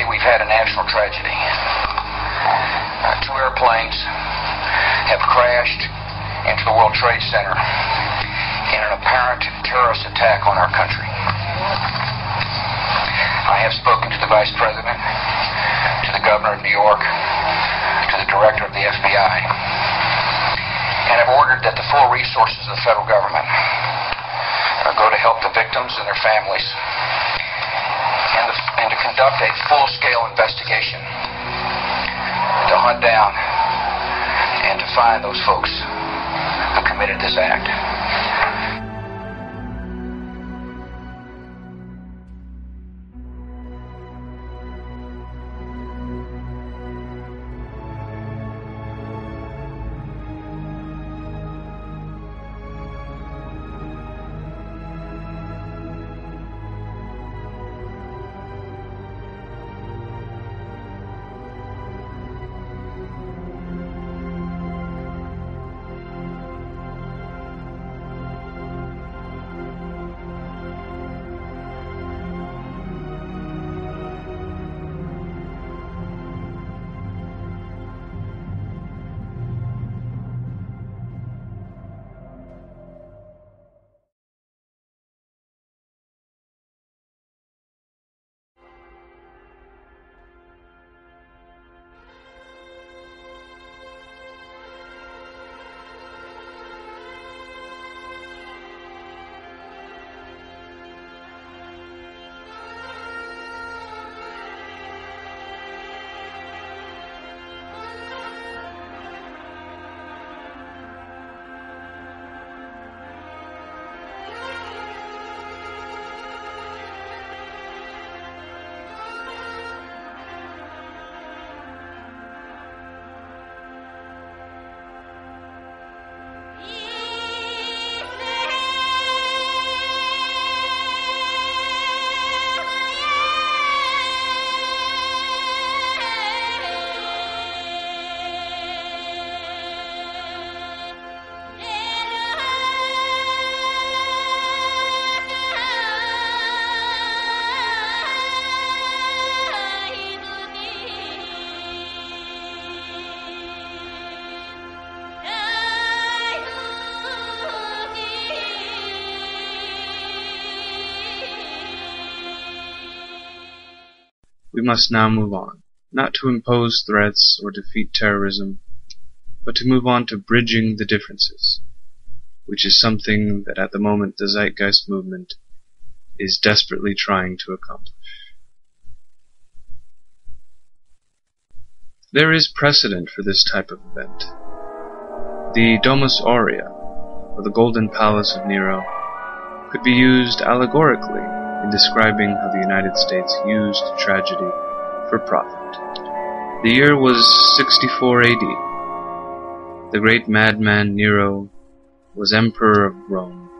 Today we've had a national tragedy. Two airplanes have crashed into the World Trade Center in an apparent terrorist attack on our country. I have spoken to the Vice President, to the Governor of New York, to the Director of the FBI, and have ordered that the full resources of the federal government go to help the victims and their families, and to conduct a full-scale investigation to hunt down and to find those folks who committed this act. We must now move on, not to impose threats or defeat terrorism, but to move on to bridging the differences, which is something that at the moment the Zeitgeist movement is desperately trying to accomplish. There is precedent for this type of event. The Domus Aurea, or the Golden Palace of Nero, could be used allegorically in describing how the United States used tragedy for profit. The year was 64 AD. The great madman Nero was Emperor of Rome,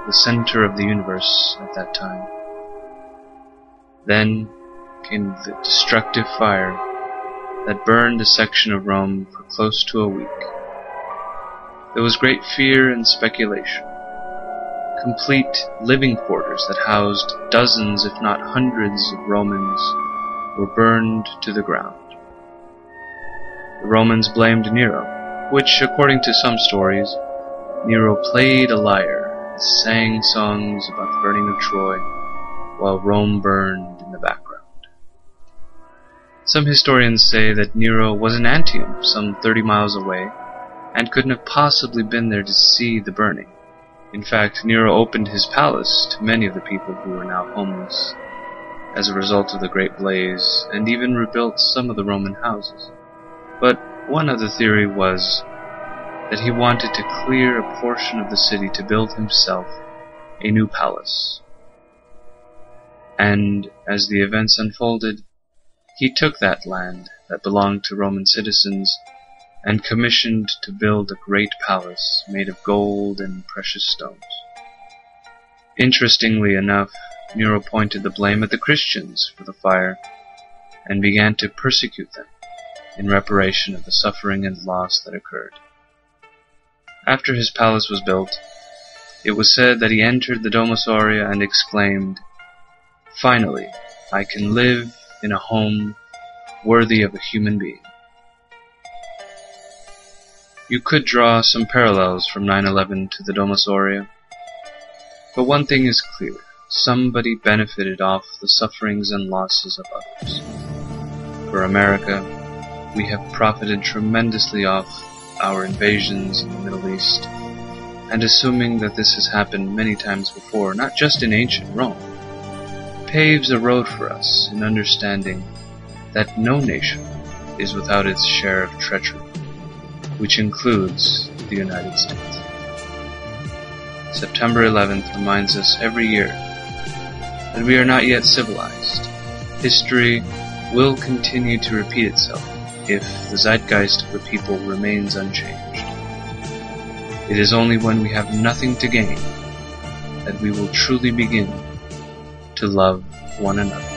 the center of the universe at that time. Then came the destructive fire that burned a section of Rome for close to a week. There was great fear and speculation. Complete living quarters that housed dozens, if not hundreds, of Romans were burned to the ground. The Romans blamed Nero, which, according to some stories, Nero played a lyre and sang songs about the burning of Troy while Rome burned in the background. Some historians say that Nero was in Antium, some 30 miles away, and couldn't have possibly been there to see the burning. In fact, Nero opened his palace to many of the people who were now homeless as a result of the great blaze, and even rebuilt some of the Roman houses. But one other theory was that he wanted to clear a portion of the city to build himself a new palace. And as the events unfolded, he took that land that belonged to Roman citizens and commissioned to build a great palace made of gold and precious stones. Interestingly enough, Nero pointed the blame at the Christians for the fire and began to persecute them in reparation of the suffering and loss that occurred. After his palace was built, it was said that he entered the Domus Aurea and exclaimed, "Finally, I can live in a home worthy of a human being. You could draw some parallels from 9/11 to the Domus Aurea, but one thing is clear. Somebody benefited off the sufferings and losses of others. For America, we have profited tremendously off our invasions in the Middle East, and assuming that this has happened many times before, not just in ancient Rome, paves a road for us in understanding that no nation is without its share of treachery, which includes the United States. September 11th reminds us every year that we are not yet civilized. History will continue to repeat itself if the zeitgeist of the people remains unchanged. It is only when we have nothing to gain that we will truly begin to love one another.